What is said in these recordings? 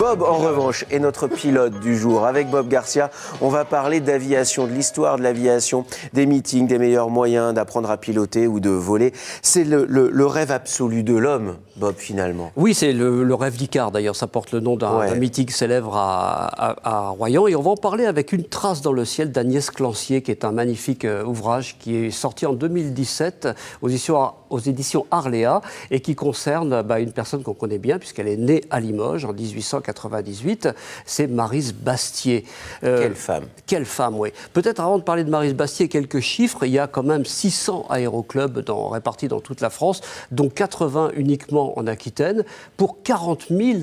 Bob, en revanche, est notre pilote du jour. Avec Bob Garcia, on va parler d'aviation, de l'histoire de l'aviation, des meetings, des meilleurs moyens d'apprendre à piloter ou de voler. C'est le rêve absolu de l'homme, Bob, finalement. Oui, c'est le rêve d'Icare, d'ailleurs. Ça porte le nom d'un meeting célèbre à Royan. Et on va en parler avec Une trace dans le ciel d'Agnès Clancier, qui est un magnifique ouvrage qui est sorti en 2017 aux éditions Arléa et qui concerne une personne qu'on connaît bien puisqu'elle est née à Limoges en 1898. C'est Maryse Bastier. Quelle femme. Quelle femme, oui. Peut-être avant de parler de Maryse Bastier, quelques chiffres. Il y a quand même 600 aéroclubs répartis dans toute la France, dont 80 uniquement en Aquitaine, pour 40 000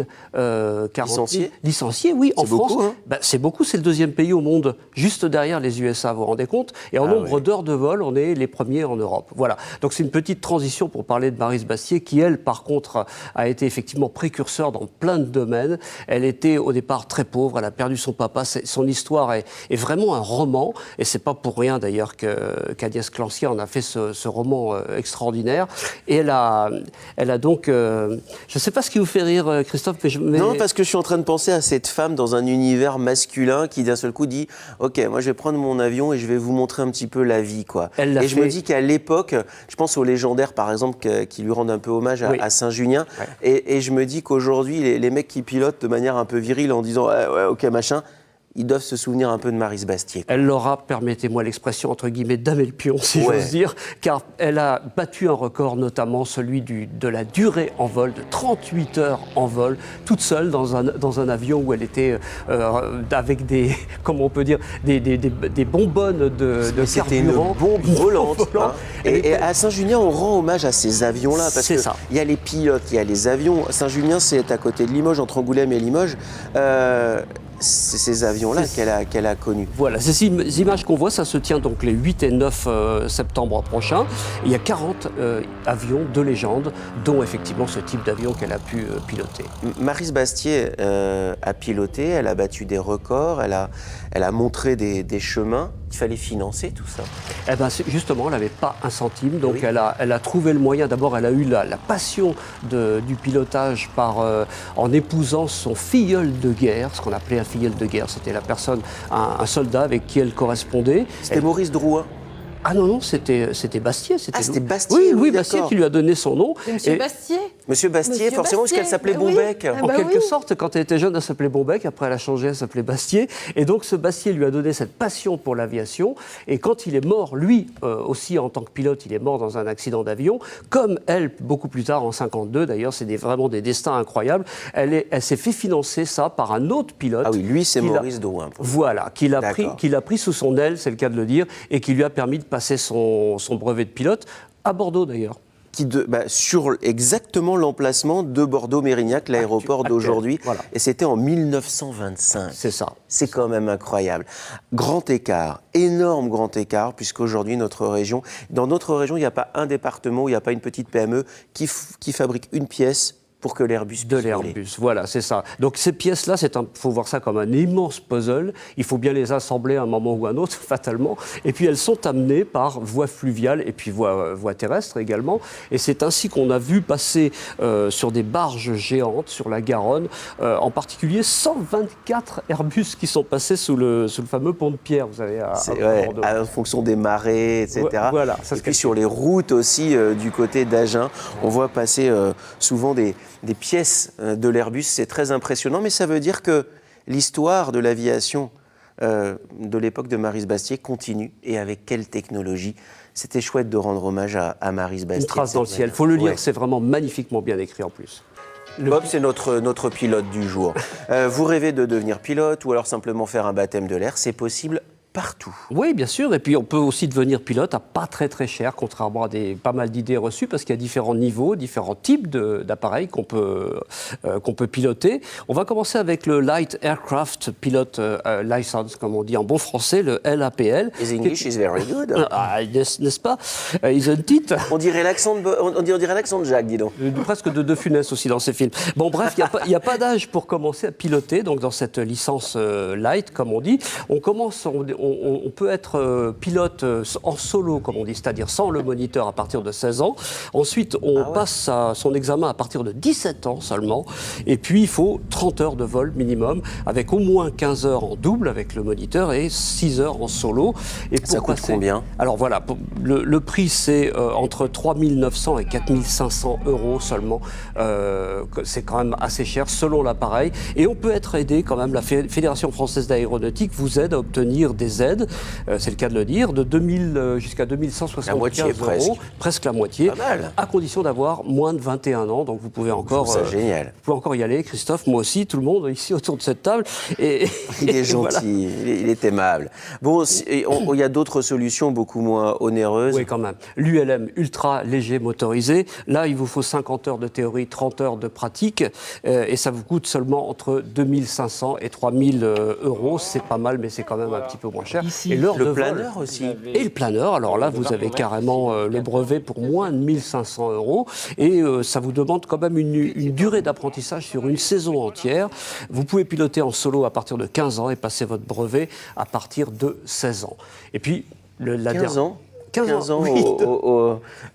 licenciés, oui, en France. Beaucoup, hein. C'est beaucoup, c'est le deuxième pays au monde, juste derrière les USA, vous vous rendez compte. Et en nombre d'heures de vol, on est les premiers en Europe. Voilà. Donc c'est une petite transition pour parler de Maryse Bastier, qui, elle, par contre, a été effectivement précurseur dans plein de domaines. Elle était au départ très pauvre, elle a perdu son papa. Son histoire est vraiment un roman, et c'est pas pour rien d'ailleurs qu'Agnès Clancier en a fait ce roman extraordinaire. Et elle a donc... je ne sais pas ce qui vous fait rire, Christophe, mais Non, parce que je suis en train de penser à cette femme dans un univers masculin qui d'un seul coup dit « Ok, moi je vais prendre mon avion et je vais vous montrer un petit peu la vie. » quoi. Et je me dis qu'à l'époque, je pense aux légendaires par exemple qui lui rendent un peu hommage à Saint-Junien, et je me dis qu'aujourd'hui les mecs qui pilotent de manière un peu virile en disant ouais, ok machin, ils doivent se souvenir un peu de Maryse Bastier. Elle l'aura, permettez-moi l'expression, entre guillemets, damé le pion, si j'ose dire, car elle a battu un record, notamment celui de la durée en vol, de 38 heures en vol, toute seule dans un avion où elle était avec des, comment on peut dire, des bonbonnes de carburant. C'était une bombe volante. Hein. Et à Saint-Junien, on rend hommage à ces avions-là, parce qu'il y a les pilotes, il y a les avions. Saint-Junien, c'est à côté de Limoges, entre Angoulême et Limoges. C'est ces avions-là qu'elle a connus. Voilà, ces images qu'on voit, ça se tient donc les 8 et 9 septembre prochains. Il y a 40 avions de légende, dont effectivement ce type d'avion qu'elle a pu piloter. Maryse Bastier a piloté, elle a battu des records, elle a montré des chemins. Il fallait financer tout ça. Eh ben, justement, elle n'avait pas un centime, donc elle a trouvé le moyen. D'abord, elle a eu la passion du pilotage en épousant son filleul de guerre, ce qu'on appelait un filleul de guerre. C'était la personne, un soldat avec qui elle correspondait. C'était Maurice Drouin. Ah non, c'était Bastier. C'était Bastier. Oui, Bastier qui lui a donné son nom. Monsieur Bastier. Monsieur Bastier, forcément, parce qu'elle s'appelait Bombec. En quelque sorte, quand elle était jeune, elle s'appelait Bombec. Après, elle a changé, elle s'appelait Bastier. Et donc, ce Bastier lui a donné cette passion pour l'aviation. Et quand il est mort, lui aussi, en tant que pilote, il est mort dans un accident d'avion. Comme elle, beaucoup plus tard, en 52, d'ailleurs, c'est vraiment des destins incroyables. Elle s'est fait financer ça par un autre pilote. Ah oui, lui, c'est Maurice Drouin. Voilà, qu'il a pris sous son aile, c'est le cas de le dire, et qui lui a permis de passer son brevet de pilote à Bordeaux, d'ailleurs. Sur exactement l'emplacement de Bordeaux-Mérignac, l'aéroport d'aujourd'hui. Voilà. Et c'était en 1925. C'est ça. C'est quand même incroyable. Grand écart, énorme grand écart, puisqu'aujourd'hui, dans notre région, il n'y a pas un département où il n'y a pas une petite PME qui fabrique une pièce pour que l'Airbus puisse voler. Voilà, c'est ça. Donc ces pièces-là, faut voir ça comme un immense puzzle. Il faut bien les assembler à un moment ou à un autre, fatalement. Et puis elles sont amenées par voie fluviale et puis voie terrestre également. Et c'est ainsi qu'on a vu passer sur des barges géantes sur la Garonne, en particulier 124 Airbus qui sont passés sous le fameux pont de Pierre, vous savez, en fonction des marées, etc. Voilà, et puis sur les routes aussi du côté d'Agen, on voit passer souvent des pièces de l'Airbus. C'est très impressionnant, mais ça veut dire que l'histoire de l'aviation de l'époque de Maryse Bastier continue. Et avec quelle technologie? C'était chouette de rendre hommage à Maryse Bastier. Une trace dans le ciel. Il faut le lire, c'est vraiment magnifiquement bien écrit en plus. Bob, c'est notre pilote du jour. Vous rêvez de devenir pilote ou alors simplement faire un baptême de l'air, c'est possible partout. Oui, bien sûr. Et puis, on peut aussi devenir pilote à pas très très cher, contrairement à pas mal d'idées reçues, parce qu'il y a différents niveaux, différents types d'appareils qu'on peut piloter. On va commencer avec le Light Aircraft Pilot License, comme on dit en bon français, le LAPL. His English is very good. N'est-ce pas? Isn't it? On dirait l'accent de Jacques, dis donc. Presque de Funès aussi dans ces films. Bon, bref, il n'y a pas d'âge pour commencer à piloter. Donc, dans cette licence light, comme on dit, on on peut être pilote en solo, comme on dit, c'est-à-dire sans le moniteur à partir de 16 ans. Ensuite, on passe son examen à partir de 17 ans seulement. Et puis, il faut 30 heures de vol minimum, avec au moins 15 heures en double avec le moniteur et 6 heures en solo. Et pour ça coûte combien? Alors voilà, le prix, c'est entre 3 900 et 4 500 euros seulement. C'est quand même assez cher selon l'appareil. Et on peut être aidé quand même. La Fédération française d'aéronautique vous aide à obtenir des aides, c'est le cas de le dire, de 2000 jusqu'à 2175 euros, presque la moitié, à condition d'avoir moins de 21 ans. Donc vous pouvez encore, génial. Vous pouvez encore y aller, Christophe, moi aussi, tout le monde ici autour de cette table. Il est gentil, voilà. il est aimable. Bon, il y a d'autres solutions beaucoup moins onéreuses. Oui, quand même. L'ULM ultra léger motorisé, là, il vous faut 50 heures de théorie, 30 heures de pratique, et ça vous coûte seulement entre 2500 et 3000 euros. C'est pas mal, mais c'est quand même un petit peu moins cher. Ici, et le planeur aussi. Et le planeur, alors là, vous avez carrément le brevet pour moins de 1500 euros, et ça vous demande quand même une durée d'apprentissage sur une saison entière. Vous pouvez piloter en solo à partir de 15 ans et passer votre brevet à partir de 16 ans. Et puis, 15 ans 15 ans oui.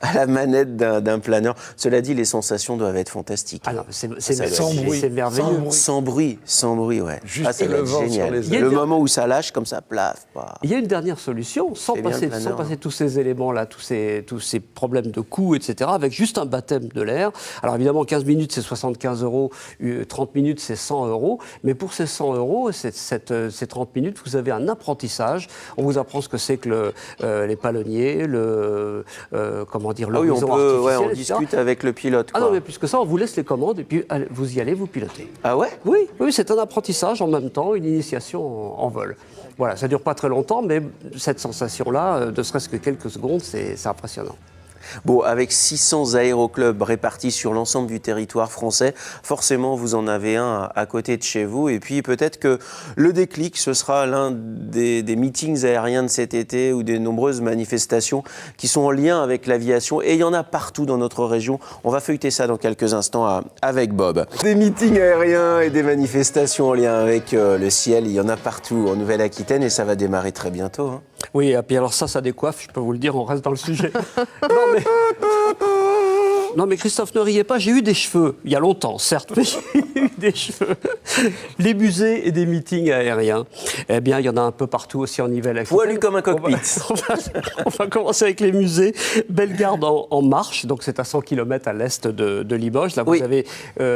à la manette d'un planeur. Cela dit, les sensations doivent être fantastiques. Ah non, c'est merveilleux. Sans bruit, ouais. Juste ça le vent sur les ailes. Le moment où ça lâche, comme ça, plaf. Il y a une dernière solution, sans passer tous ces éléments-là, tous ces problèmes de coût, etc., avec juste un baptême de l'air. Alors évidemment, 15 minutes, c'est 75 euros, 30 minutes, c'est 100 euros. Mais pour ces 100 euros, ces 30 minutes, vous avez un apprentissage. On vous apprend ce que c'est que les palonniers, l'horizon artificiel, on discute avec le pilote. Ah non, mais plus que ça, on vous laisse les commandes et puis vous y allez, vous pilotez. Ah ouais? Oui, c'est un apprentissage en même temps, une initiation en vol. Voilà, ça ne dure pas très longtemps, mais cette sensation-là, ne serait-ce que quelques secondes, c'est impressionnant. Bon, avec 600 aéroclubs répartis sur l'ensemble du territoire français, forcément, vous en avez un à côté de chez vous. Et puis, peut-être que le déclic, ce sera l'un des meetings aériens de cet été ou des nombreuses manifestations qui sont en lien avec l'aviation. Et il y en a partout dans notre région. On va feuilleter ça dans quelques instants avec Bob. Des meetings aériens et des manifestations en lien avec le ciel, il y en a partout en Nouvelle-Aquitaine et ça va démarrer très bientôt. Hein. Oui, et puis alors ça décoiffe, je peux vous le dire, on reste dans le sujet. Non mais Christophe, ne riez pas, j'ai eu des cheveux, il y a longtemps, certes, mais j'ai eu des cheveux. Les musées et des meetings aériens, eh bien, il y en a un peu partout aussi en Nivelle-Aquitaine. Poilu comme un cockpit. On va commencer avec les musées. Bellegarde en Marche, donc c'est à 100 km à l'est de Limoges. Là, vous avez,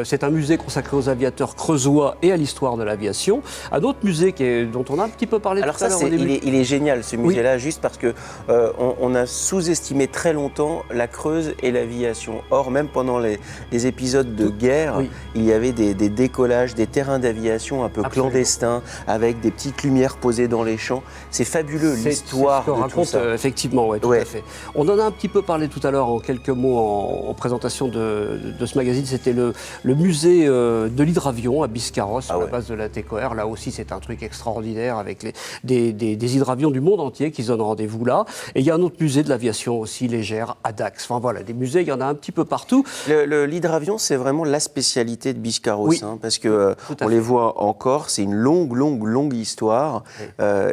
c'est un musée consacré aux aviateurs creusois et à l'histoire de l'aviation. Un autre musée dont on a un petit peu parlé tout à l'heure au début. Il est génial ce musée-là, juste parce que on a sous-estimé très longtemps la Creuse et l'aviation. Or, même pendant les épisodes de guerre, il y avait des décollages, des terrains d'aviation un peu clandestins, avec des petites lumières posées dans les champs. C'est fabuleux, l'histoire de raconte, tout ça. Effectivement, tout à fait. On en a un petit peu parlé tout à l'heure en quelques mots en présentation de ce magazine. C'était le musée de l'hydravion à Biscarrosse, sur la base de la TECOR. Là aussi, c'est un truc extraordinaire avec des hydravions du monde entier qui se donnent rendez-vous là. Et il y a un autre musée de l'aviation aussi légère à Dax. Enfin voilà, des musées, il y en a un petit peu partout. L'hydravion, c'est vraiment la spécialité de Biscarrosse, parce que on les voit encore. C'est une longue histoire.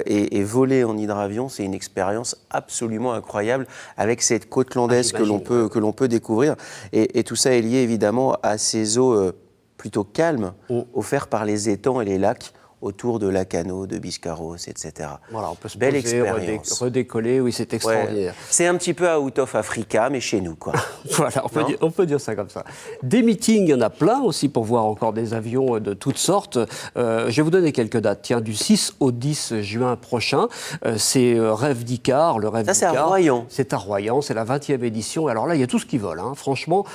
Et voler en hydravion, c'est une expérience absolument incroyable avec cette côte landaise que l'on peut découvrir. Et tout ça est lié évidemment à ces eaux plutôt calmes offertes par les étangs et les lacs autour de Lacanau, de Biscarrosse, etc. Voilà, on peut se Belle poser, expérience. redécoller, oui, c'est extraordinaire. Ouais. C'est un petit peu out of Africa, mais chez nous, quoi. Voilà, on peut dire ça comme ça. Des meetings, il y en a plein aussi pour voir encore des avions de toutes sortes. Je vais vous donner quelques dates. Tiens, du 6 au 10 juin prochain, c'est Rêve d'Icare, le Rêve d'Icare. Ça, c'est à Royan. C'est à Royan, c'est la 20e édition. Alors là, il y a tout ce qui vole, hein. Franchement.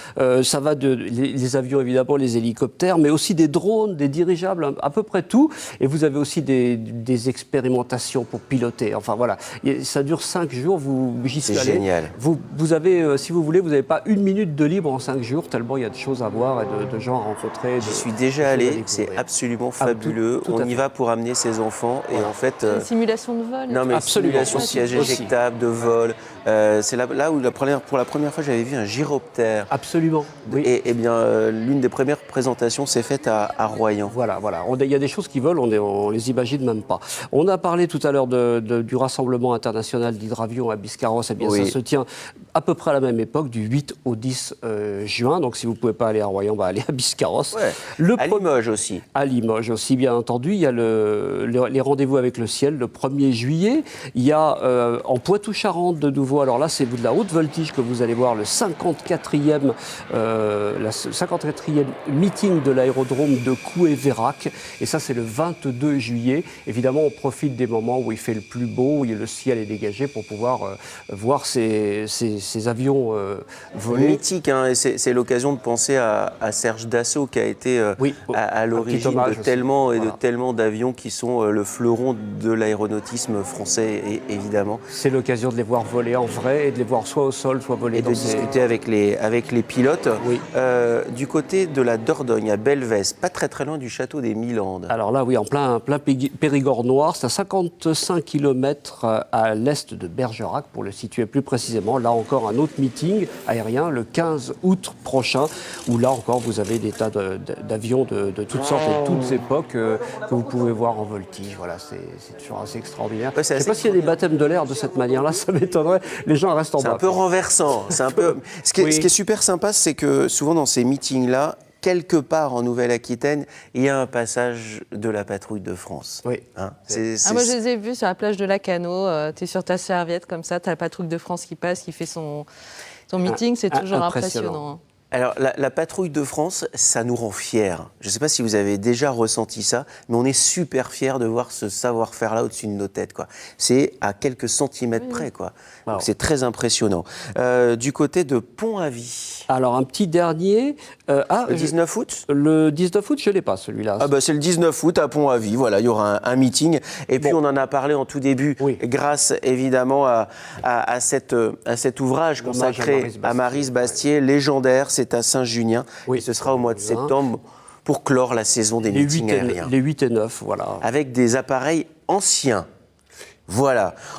Ça va les avions, évidemment, les hélicoptères, mais aussi des drones, des dirigeables, à peu près tout. Et vous avez aussi des expérimentations pour piloter. Enfin voilà, ça dure 5 jours, j'y suis allé. C'est génial. Vous avez, si vous voulez, vous n'avez pas une minute de libre en 5 jours, tellement il y a de choses à voir et de gens à rencontrer. J'y suis déjà allé, c'est absolument fabuleux. On y va pour amener ses enfants et en fait... Une simulation de vol. Non mais absolument. Simulation de siège éjectable, de vol. C'est là où pour la première fois j'avais vu un gyroptère. Absolument, oui. Et bien l'une des premières présentations s'est faite à Royan. Voilà. Il y a des choses qui volent. on les imagine même pas. On a parlé tout à l'heure du Rassemblement international d'hydravions à Biscarrosse. Eh bien, ça se tient à peu près à la même époque, du 8 au 10 juin. Donc si vous ne pouvez pas aller à Royan, allez à Biscarrosse. À Limoges aussi. À Limoges aussi, bien entendu. Il y a les rendez-vous avec le ciel le 1er juillet. Il y a en Poitou-Charentes de nouveau, alors là c'est de la haute voltige que vous allez voir, le 54e meeting de l'aérodrome de Coué-Vérac. Et ça c'est le 22 juillet. Évidemment, on profite des moments où il fait le plus beau, où le ciel est dégagé pour pouvoir voir ces avions voler. Mythique, hein, et c'est l'occasion de penser à Serge Dassault qui a été à l'origine de tellement d'avions qui sont le fleuron de l'aéronautisme français, évidemment. C'est l'occasion de les voir voler en vrai et de les voir soit au sol, soit voler et de discuter avec les pilotes. Du côté de la Dordogne, à Belvès, pas très très loin du château des Milandes. Alors là, oui, en plein Périgord noir, c'est à 55 km à l'est de Bergerac, pour le situer plus précisément. Là encore, un autre meeting aérien le 15 août prochain, où là encore, vous avez des tas d'avions de toutes sortes et de toutes époques que vous pouvez voir en voltige. Voilà, c'est toujours assez extraordinaire. Je ne sais pas s'il y a des baptêmes de l'air de cette manière-là, ça m'étonnerait. Les gens restent en bas. C'est un peu renversant. Ce qui est super sympa, c'est que souvent dans ces meetings-là, quelque part en Nouvelle-Aquitaine, il y a un passage de la patrouille de France. Oui. Hein, moi, je les ai vus sur la plage de Lacanau. Tu es sur ta serviette comme ça, tu as la patrouille de France qui passe, qui fait son meeting. C'est toujours impressionnant. Alors, la patrouille de France, ça nous rend fiers. Je ne sais pas si vous avez déjà ressenti ça, mais on est super fiers de voir ce savoir-faire-là au-dessus de nos têtes, quoi. C'est à quelques centimètres près, quoi. Wow. Donc, c'est très impressionnant. Du côté de Pont-Avis. Alors, un petit dernier. Le 19 août ? Le 19 août, je ne l'ai pas, celui-là. C'est le 19 août à Pont-Avis. Voilà, il y aura un meeting. Et puis, on en a parlé en tout début, grâce évidemment à cet ouvrage consacré à Maryse Bastier, légendaire. C'est à Saint-Junien. Et ce sera au mois de septembre pour clore la saison des meetings aériens. Les 8 et 9, voilà. Avec des appareils anciens. Voilà.